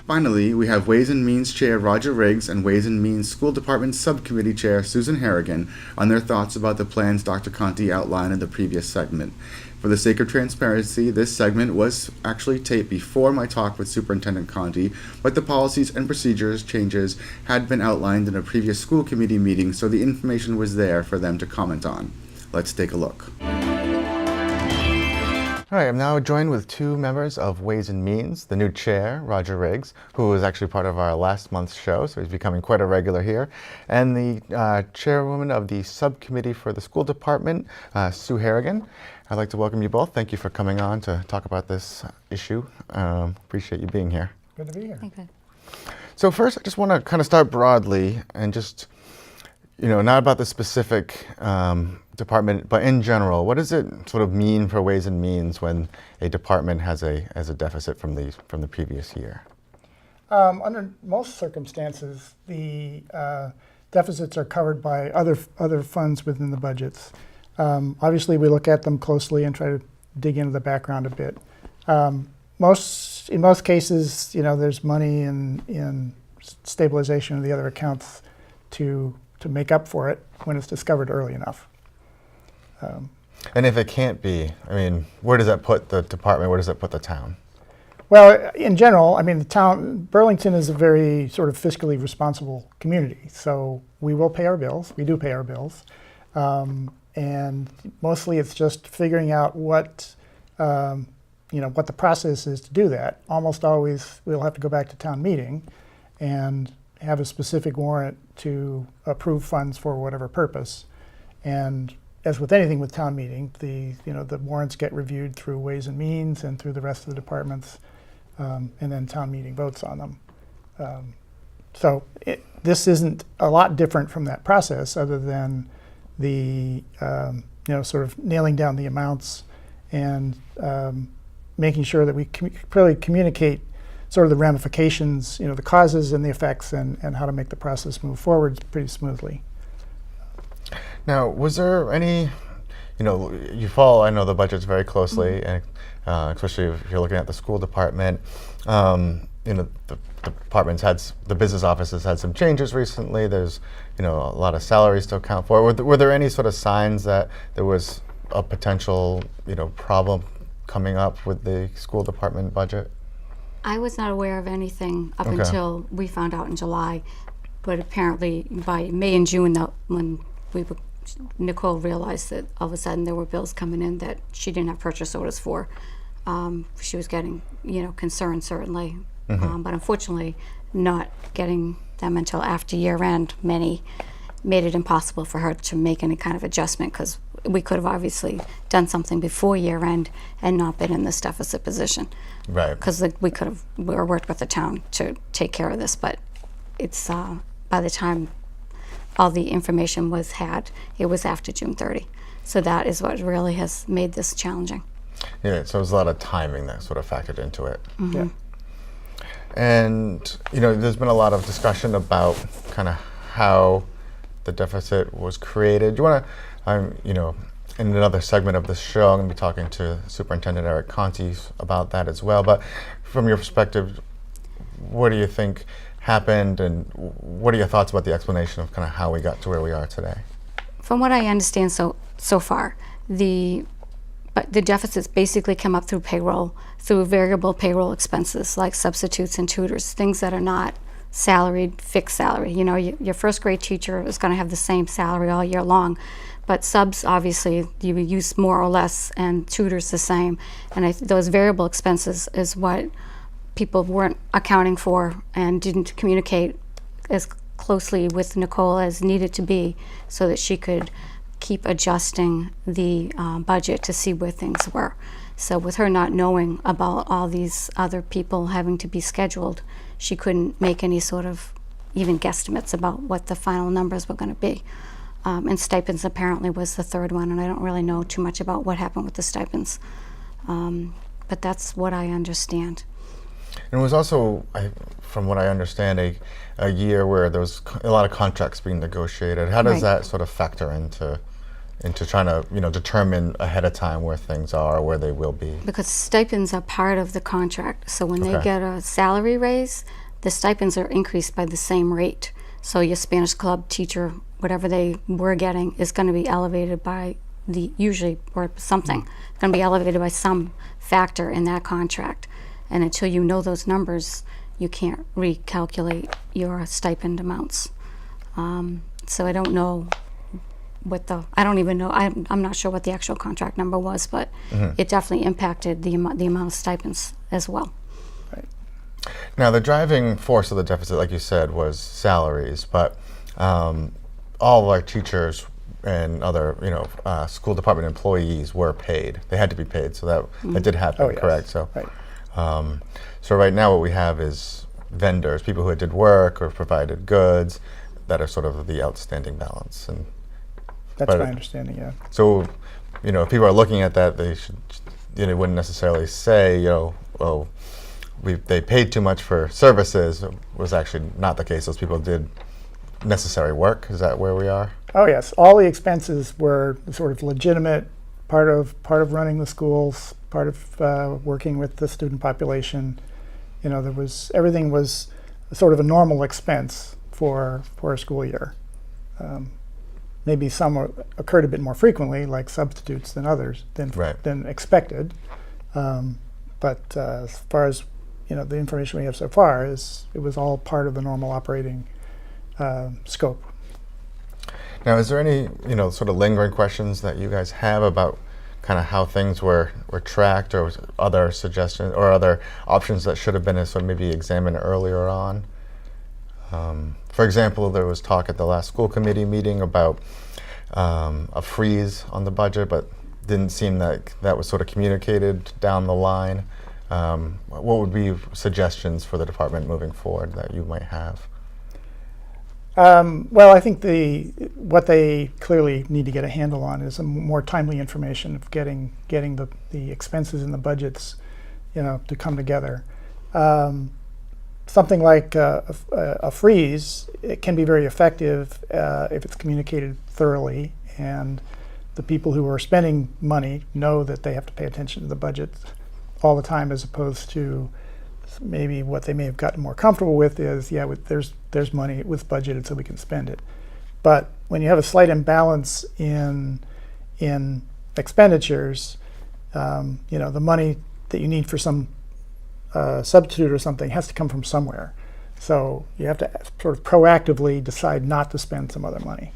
Finally, we have Ways and Means Chair Roger Riggs and Ways and Means School Department Subcommittee Chair Susan Harrigan on their thoughts about the plans Dr. Conti outlined in the previous segment. For the sake of transparency, this segment was actually taped before my talk with Superintendent Conti, but the policies and procedures changes had been outlined in a previous school committee meeting, so the information was there for them to comment on. Let's take a look. All right, I'm now joined with two members of Ways and Means, the new chair, Roger Riggs, who was actually part of our last month's show, so he's becoming quite a regular here, and the chairwoman of the subcommittee for the school department, Sue Harrigan. I'd like to welcome you both. Thank you for coming on to talk about this issue. Appreciate you being here. Good to be here. Okay. So first, I just want to kind of start broadly and just, not about the specific department, but in general, what does it sort of mean for Ways and Means when a department has a deficit from the previous year? Under most circumstances, the deficits are covered by other funds within the budgets. Obviously, we look at them closely and try to dig into the background a bit. In most cases, there's money in stabilization of the other accounts to make up for it when it's discovered early enough. And if it can't be, where does that put the department? Where does that put the town? Well, in general, the town, Burlington is a very sort of fiscally responsible community. So we will pay our bills. We do pay our bills. And mostly it's just figuring out what the process is to do that. Almost always we'll have to go back to town meeting and have a specific warrant to approve funds for whatever purpose. And as with anything with town meeting, the warrants get reviewed through Ways and Means and through the rest of the departments, and then town meeting votes on them. So this isn't a lot different from that process, other than the sort of nailing down the amounts and making sure that we clearly communicate sort of the ramifications, the causes and the effects, and how to make the process move forward pretty smoothly. Now, was there any, you follow, I know the budgets very closely, and especially if you're looking at the school department, the department's the business office has had some changes recently. There's, a lot of salaries to account for. Were there any sort of signs that there was a potential, problem coming up with the school department budget? I was not aware of anything up Okay. until we found out in July, but apparently by May and June, when Nicole realized that all of a sudden there were bills coming in that she didn't have purchase orders for, she was getting, concerned certainly, but unfortunately not getting them until after year end. Many made it impossible for her to make any kind of adjustment, because we could have obviously done something before year end and not been in this deficit position. Right. Because we could have worked with the town to take care of this, but it's by the time all the information was had, it was after June 30. So that is what really has made this challenging. Yeah, so there's a lot of timing that sort of factored into it. Yeah. And, there's been a lot of discussion about kind of how the deficit was created. Do you want to, in another segment of this show, I'm going to be talking to Superintendent Eric Conti about that as well. But from your perspective, what do you think happened, and what are your thoughts about the explanation of kind of how we got to where we are today? From what I understand so far, the deficits basically come up through payroll, through variable payroll expenses like substitutes and tutors, things that are not salaried, fixed salary. Your first grade teacher is going to have the same salary all year long, But subs, obviously, you use more or less, and tutors the same. And those variable expenses is what people weren't accounting for and didn't communicate as closely with Nicole as needed to be, so that she could keep adjusting the budget to see where things were. So with her not knowing about all these other people having to be scheduled, she couldn't make any sort of even guesstimates about what the final numbers were going to be. And stipends apparently was the third one, and I don't really know too much about what happened with the stipends. But that's what I understand. And it was also, from what I understand, a year where there was a lot of contracts being negotiated. How does Right. that sort of factor into trying to determine ahead of time where things are or where they will be? Because stipends are part of the contract. So when they Okay. get a salary raise, the stipends are increased by the same rate. So your Spanish club teacher, whatever they were getting, is going to be elevated by or something. It's going to be elevated by some factor in that contract. And until you know those numbers, you can't recalculate your stipend amounts. So I don't know I don't even know, I'm not sure what the actual contract number was, but it definitely impacted the amount of stipends as well. Now, the driving force of the deficit, like you said, was salaries, but all of our teachers and other, school department employees were paid. They had to be paid, so that did happen, Oh, yes. correct? So, Right. so right now what we have is vendors, people who did work or provided goods, that are sort of the outstanding balance. And That's but my understanding, yeah. so, if people are looking at that, they should, wouldn't necessarily say, well, they paid too much for services. It was actually not the case. Those people did necessary work. Is that where we are? Oh yes, all the expenses were sort of legitimate, part of running the schools, part of working with the student population. Everything was sort of a normal expense for a school year. Maybe some occurred a bit more frequently, like substitutes than others, than expected. But as far as the information we have so far it was all part of the normal operating scope. Now, is there any sort of lingering questions that you guys have about kind of how things were tracked, or other suggestions or other options that should have been sort of maybe examined earlier on? For example, there was talk at the last school committee meeting about a freeze on the budget, but didn't seem like that was sort of communicated down the line. What would be suggestions for the department moving forward that you might have? Well, I think what they clearly need to get a handle on is a more timely information of getting the expenses and the budgets, to come together. Something like a freeze, it can be very effective if it's communicated thoroughly, and the people who are spending money know that they have to pay attention to the budget all the time, as opposed to maybe what they may have gotten more comfortable with is, there's money, it was budgeted so we can spend it. But when you have a slight imbalance in expenditures, the money that you need for some substitute or something has to come from somewhere. So you have to sort of proactively decide not to spend some other money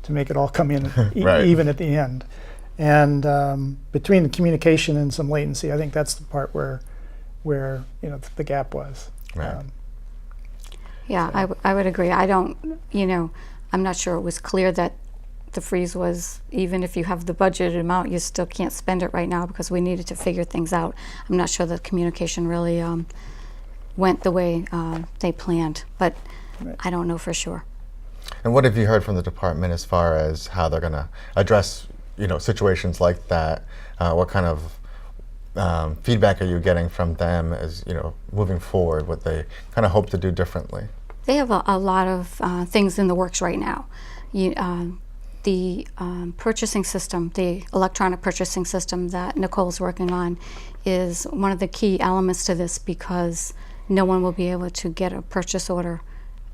to make it all come in Right. even at the end. And between the communication and some latency, I think that's the part where the gap was. Right. Yeah, I would agree. I'm not sure it was clear that the freeze was, even if you have the budgeted amount, you still can't spend it right now because we needed to figure things out. I'm not sure the communication really went the way they planned, but Right. I don't know for sure. And what have you heard from the department as far as how they're going to address, situations like that? What kind of feedback are you getting from them as, moving forward, what they kind of hope to do differently? They have a lot of things in the works right now. The purchasing system, the electronic purchasing system that Nicole's working on, is one of the key elements to this, because no one will be able to get a purchase order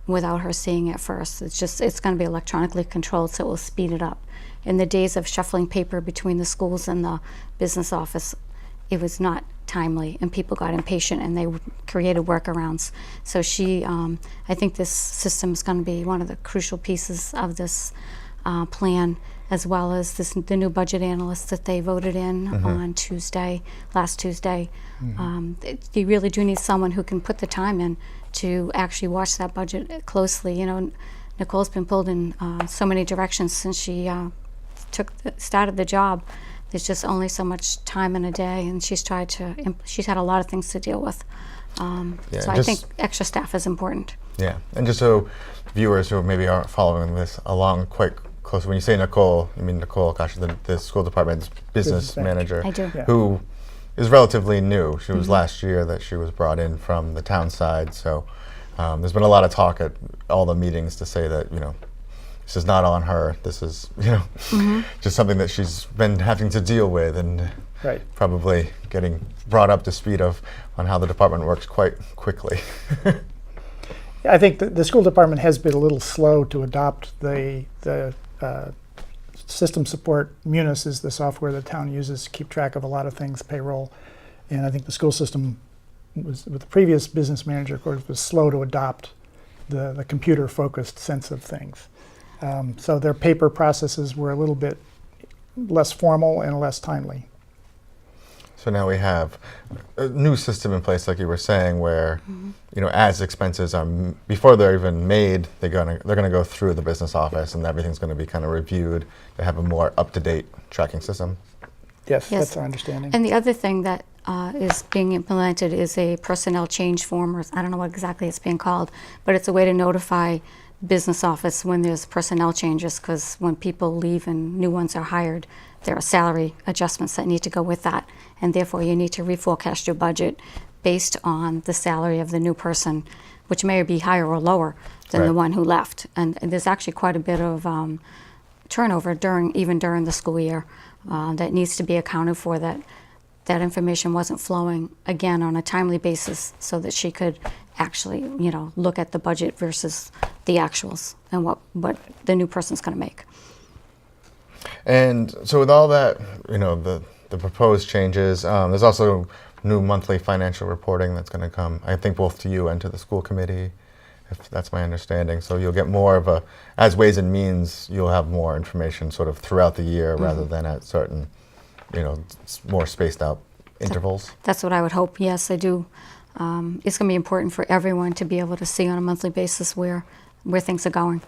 without her seeing it first. It's going to be electronically controlled, so it will speed it up. In the days of shuffling paper between the schools and the business office, it was not timely, and people got impatient, and they created workarounds. So I think this system is going to be one of the crucial pieces of this plan as well as the new budget analyst that they voted in on last Tuesday. You really do need someone who can put the time in to actually watch that budget closely. You know, Nicole's been pulled in so many directions since she started the job. There's just only so much time in a day, and she's had a lot of things to deal with. So I think extra staff is important. Yeah, and just so viewers who maybe aren't following this along quite close, when you say Nicole, you mean Nicole, the school department's business manager, I do. Yeah. who is relatively new. She was last year that she was brought in from the town side, so there's been a lot of talk at all the meetings to say that, you know, this is not on her. This is, you know, just something that she's been having to deal with, and Right. probably getting brought up to speed on how the department works quite quickly. I think the school department has been a little slow to adopt the system support. BNEWS is the software the town uses to keep track of a lot of things, payroll, and I think the school system was, with the previous business manager, of course, was slow to adopt the computer-focused sense of things. So their paper processes were a little bit less formal and less timely. So now we have a new system in place, like you were saying, where you know, as expenses are before they're even made, they're gonna go through the business office, and everything's going to be kind of reviewed to have a more up-to-date tracking system. Yes, Yes. that's our understanding. And the other thing that is being implemented is a personnel change form, or I don't know what exactly it's being called, but it's a way to notify business office when there's personnel changes, because when people leave and new ones are hired, there are salary adjustments that need to go with that, and therefore you need to reforecast your budget based on the salary of the new person, which may be higher or lower than the Right. one who left. And there's actually quite a bit of turnover even during the school year that needs to be accounted for, that information wasn't flowing again on a timely basis, so that she could actually, you know, look at the budget versus the actuals and what the new person's going to make. And so with all that, you know, the proposed changes, there's also new monthly financial reporting that's going to come, I think, both to you and to the school committee, if that's my understanding. So you'll get more of as Ways and Means, you'll have more information sort of throughout the year rather than at certain, you know, more spaced out intervals. That's what I would hope. Yes, I do. It's going to be important for everyone to be able to see on a monthly basis where things are going.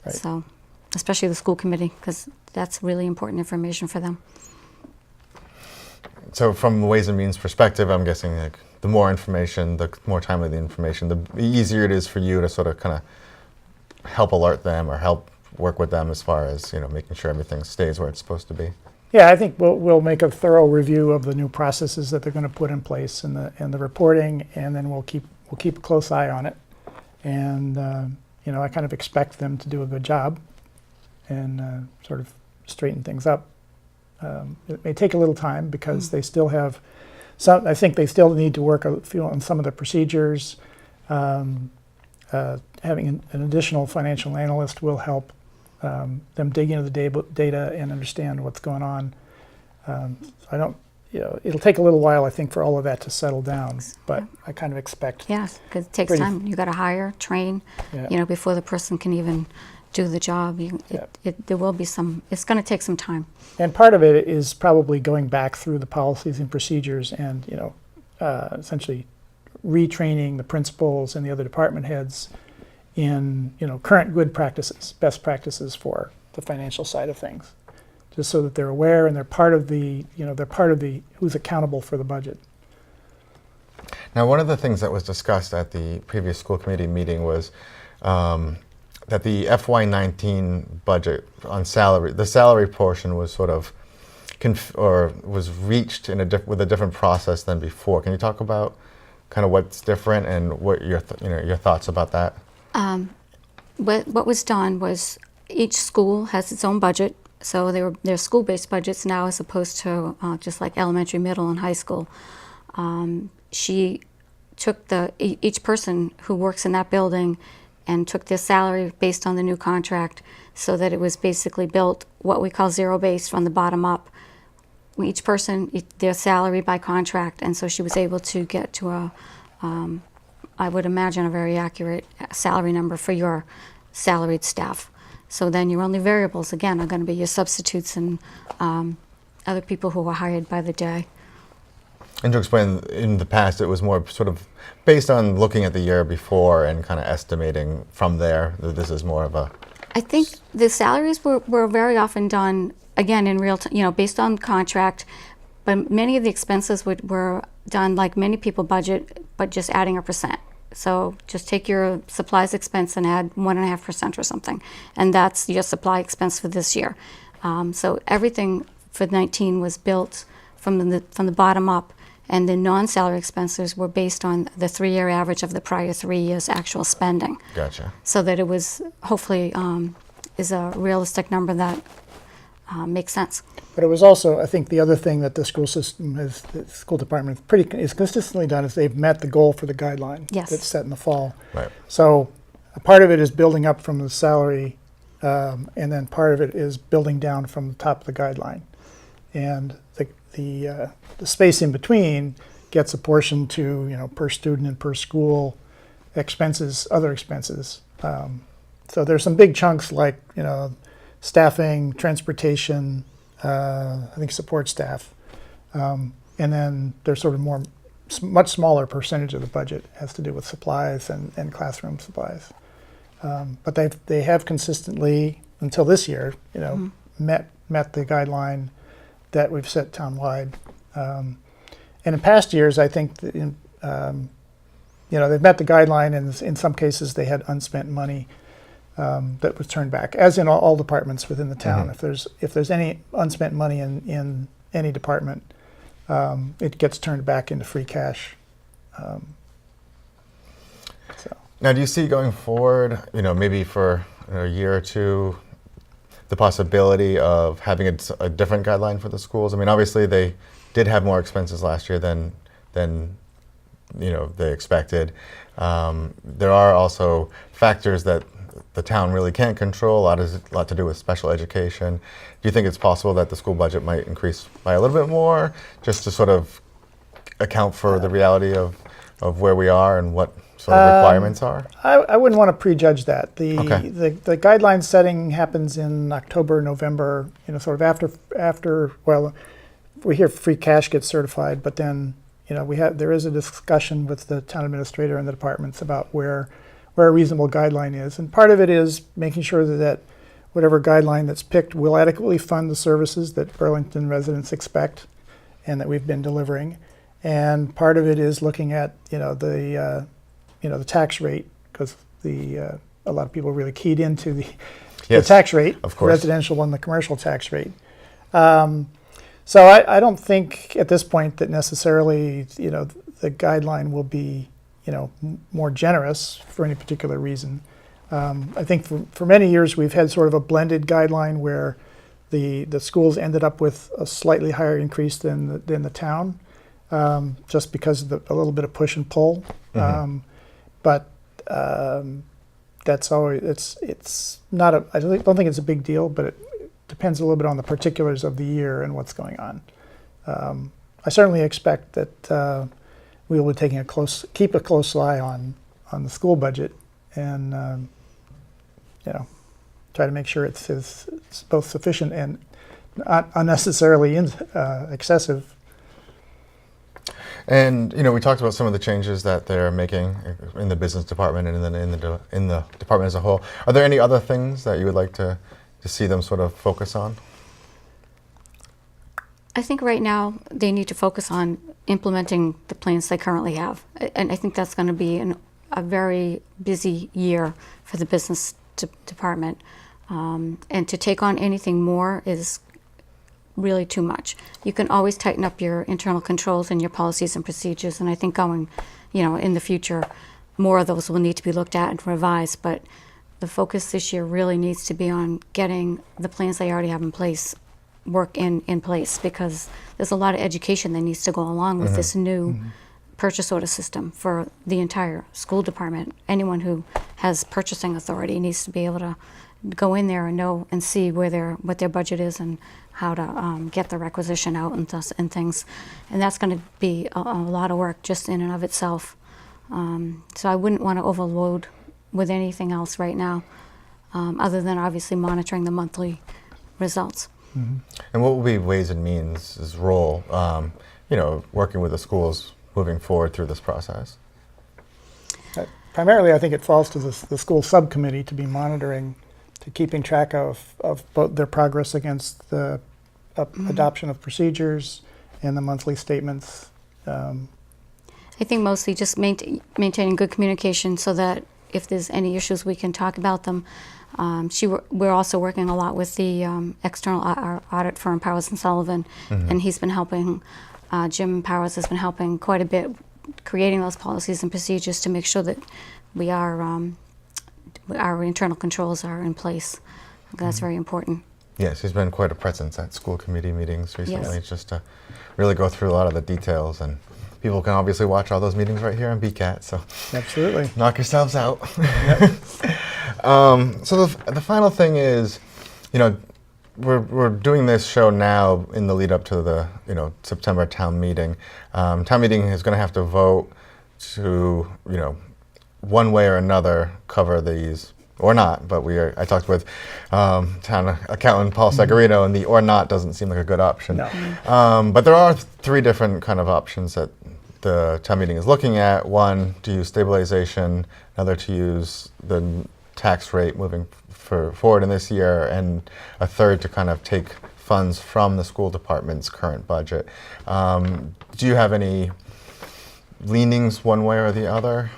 Right. So, especially the school committee, because that's really important information for them. So from the Ways and Means perspective, I'm guessing like the more information, the more timely the information, the easier it is for you to sort of kind of help alert them or help work with them as far as, you know, making sure everything stays where it's supposed to be. Yeah, I think we'll make a thorough review of the new processes that they're going to put in place and the reporting, and then we'll keep a close eye on it. And you know, I kind of expect them to do a good job and sort of straighten things up. It may take a little time because they still have some. I think they still need to work on some of the procedures. Having an additional financial analyst will help them dig into the data and understand what's going on. I don't, you know, it'll take a little while, I think, for all of that to settle down, but I kind of expect. Yes, because it takes Pretty- time. You got to hire, train, Yeah. you know, before the person can even do the job. There will be some. It's going to take some time. And part of it is probably going back through the policies and procedures and, you know, essentially retraining the principals and the other department heads in, you know, current good practices, best practices for the financial side of things, just so that they're aware and they're part of the, you know, they're part of the who's accountable for the budget. Now, one of the things that was discussed at the previous school committee meeting was that the FY19 budget on salary, the salary portion was sort of was reached with a different process than before. Can you talk about kind of what's different and what your thoughts about that? What was done was each school has its own budget, so they're school-based budgets now as opposed to just like elementary, middle, and high school. She took each person who works in that building and took their salary based on the new contract, so that it was basically built what we call zero-based from the bottom up. Each person, their salary by contract, and so she was able to get to I would imagine, a very accurate salary number for your salaried staff. So then your only variables, again, are going to be your substitutes and other people who are hired by the day. And to explain, in the past, it was more sort of based on looking at the year before and kind of estimating from there. This is more of a... I think the salaries were very often done, again, in real time, based on contract, but many of the expenses were done like many people budget, but just adding a percent. So just take your supplies expense and add 1.5% or something, and that's your supply expense for this year. So everything for 19 was built from the bottom up, and the non-salary expenses were based on the 3-year average of the prior 3 years' actual spending. Gotcha. So that it was hopefully is a realistic number that makes sense. But it was also, I think, the other thing that the school system has, the school department is consistently done is they've met the goal for the guideline Yes. that's set in the fall. Right. So a part of it is building up from the salary, and then part of it is building down from the top of the guideline. And the space in between gets apportioned to per student and per school expenses, other expenses. So there's some big chunks like staffing, transportation, I think support staff, and then there's sort of much smaller percentage of the budget has to do with supplies and classroom supplies. But they have consistently until this year, met the guideline that we've set townwide. And in past years, I think that they've met the guideline, and in some cases they had unspent money that was turned back, as in all departments within the town. If there's any unspent money in any department, it gets turned back into free cash. Now, do you see going forward, maybe for a year or two, the possibility of having a different guideline for the schools? I mean, obviously they did have more expenses last year than they expected. There are also factors that the town really can't control. A lot to do with special education. Do you think it's possible that the school budget might increase by a little bit more, just to sort of account for the reality of where we are and what sort of requirements are? I wouldn't want to prejudge that. The guideline setting happens in October, November, sort of after we hear free cash gets certified, but then there is a discussion with the town administrator and the departments about where a reasonable guideline is. And part of it is making sure that whatever guideline that's picked will adequately fund the services that Burlington residents expect and that we've been delivering. And part of it is looking at the tax rate, because a lot of people really keyed into the tax rate, of course, residential and the commercial tax rate. So I don't think at this point that necessarily the guideline will be more generous for any particular reason. I think for many years we've had sort of a blended guideline where the schools ended up with a slightly higher increase than the town, just because of a little bit of push and pull. But that's always it's not I don't think it's a big deal, but it depends a little bit on the particulars of the year and what's going on. I certainly expect that we will be keep a close eye on the school budget, and try to make sure it's both sufficient and not unnecessarily excessive. And we talked about some of the changes that they're making in the business department and then in the department as a whole. Are there any other things that you would like to see them sort of focus on? I think right now they need to focus on implementing the plans they currently have. And I think that's going to be a very busy year for the business department. And to take on anything more is really too much. You can always tighten up your internal controls and your policies and procedures. And I think going, in the future, more of those will need to be looked at and revised. But the focus this year really needs to be on getting the plans they already have in place work in place, because there's a lot of education that needs to go along with this new purchase order system for the entire school department. Anyone who has purchasing authority needs to be able to go in there and know and see what their budget is and how to get the requisition out and things. And that's going to be a lot of work just in and of itself. So I wouldn't want to overload with anything else right now. other than obviously monitoring the monthly results. And what will be Ways and Means' role, working with the schools moving forward through this process? Primarily, I think it falls to the school subcommittee to be monitoring, to keeping track of both their progress against the adoption of procedures and the monthly statements. I think mostly just maintaining good communication so that if there's any issues, we can talk about them. We're also working a lot with the external audit firm, Powers & Sullivan, and he's been helping, Jim Powers has been helping quite a bit creating those policies and procedures to make sure that we are, our internal controls are in place. That's very important. Yes, he's been quite a presence at school committee meetings recently, Yes. just to really go through a lot of the details. And people can obviously watch all those meetings right here on BCAT, so Absolutely. knock yourselves out. So the final thing is, we're doing this show now in the lead up to the September town meeting. Town meeting is going to have to vote to one way or another cover these, or not. But I talked with town accountant Paul Sagarino, and the or not doesn't seem like a good option. No. But there are three different kind of options that the town meeting is looking at. One, to use stabilization. Another, to use the tax rate moving forward in this year, and a third to kind of take funds from the school department's current budget. Do you have any leanings one way or the other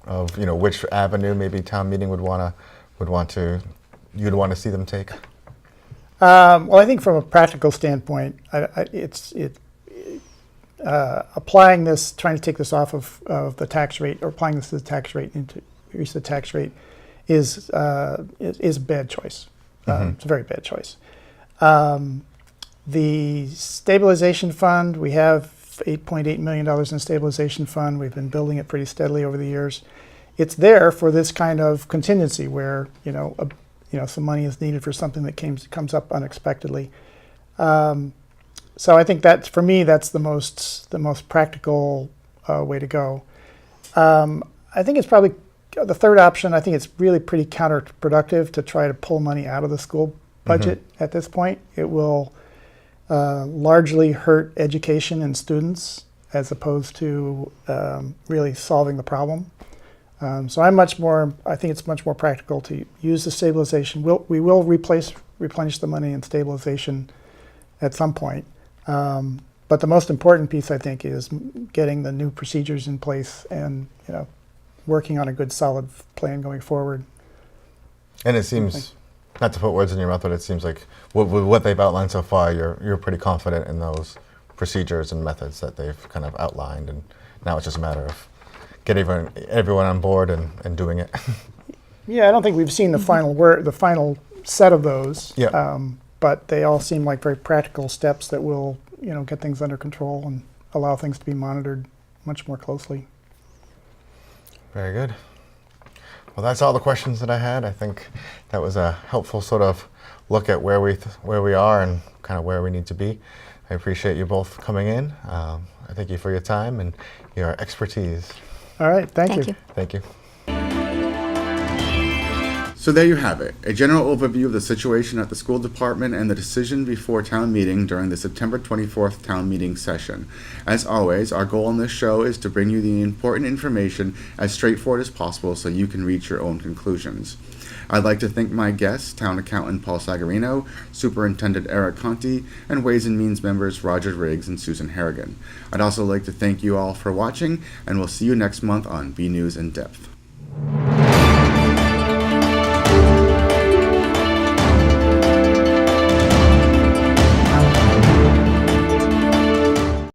of which avenue maybe town meeting you'd want to see them take? Well, I think from a practical standpoint, applying this, trying to take this off of the tax rate, or applying this to the tax rate into increase the tax rate, is a bad choice. It's a very bad choice. The stabilization fund, we have $8.8 million in the stabilization fund. We've been building it pretty steadily over the years. It's there for this kind of contingency where some money is needed for something that comes up unexpectedly. So I think that for me that's the most practical way to go. I think it's probably the third option. I think it's really pretty counterproductive to try to pull money out of the school budget at this point. It will largely hurt education and students as opposed to really solving the problem. So I think it's much more practical to use the stabilization. We will replenish the money in stabilization at some point. But the most important piece, I think, is getting the new procedures in place and working on a good, solid plan going forward. And it seems, not to put words in your mouth, but it seems like with what they've outlined so far, you're pretty confident in those procedures and methods that they've kind of outlined, and now it's just a matter of getting everyone on board and doing it. Yeah, I don't think we've seen the final set of those. Yeah. But they all seem like very practical steps that will, get things under control and allow things to be monitored much more closely. Very good. Well, that's all the questions that I had. I think that was a helpful sort of look at where we are and kind of where we need to be. I appreciate you both coming in. I thank you for your time and your expertise. All right, thank you. Thank you. So there you have it, a general overview of the situation at the school department and the decision before town meeting during the September 24th town meeting session. As always, our goal on this show is to bring you the important information as straightforward as possible so you can reach your own conclusions. I'd like to thank my guests, Town Accountant Paul Sagarino, Superintendent Eric Conti, and Ways and Means members Roger Riggs and Susan Harrigan. I'd also like to thank you all for watching, and we'll see you next month on BNEWS In Depth.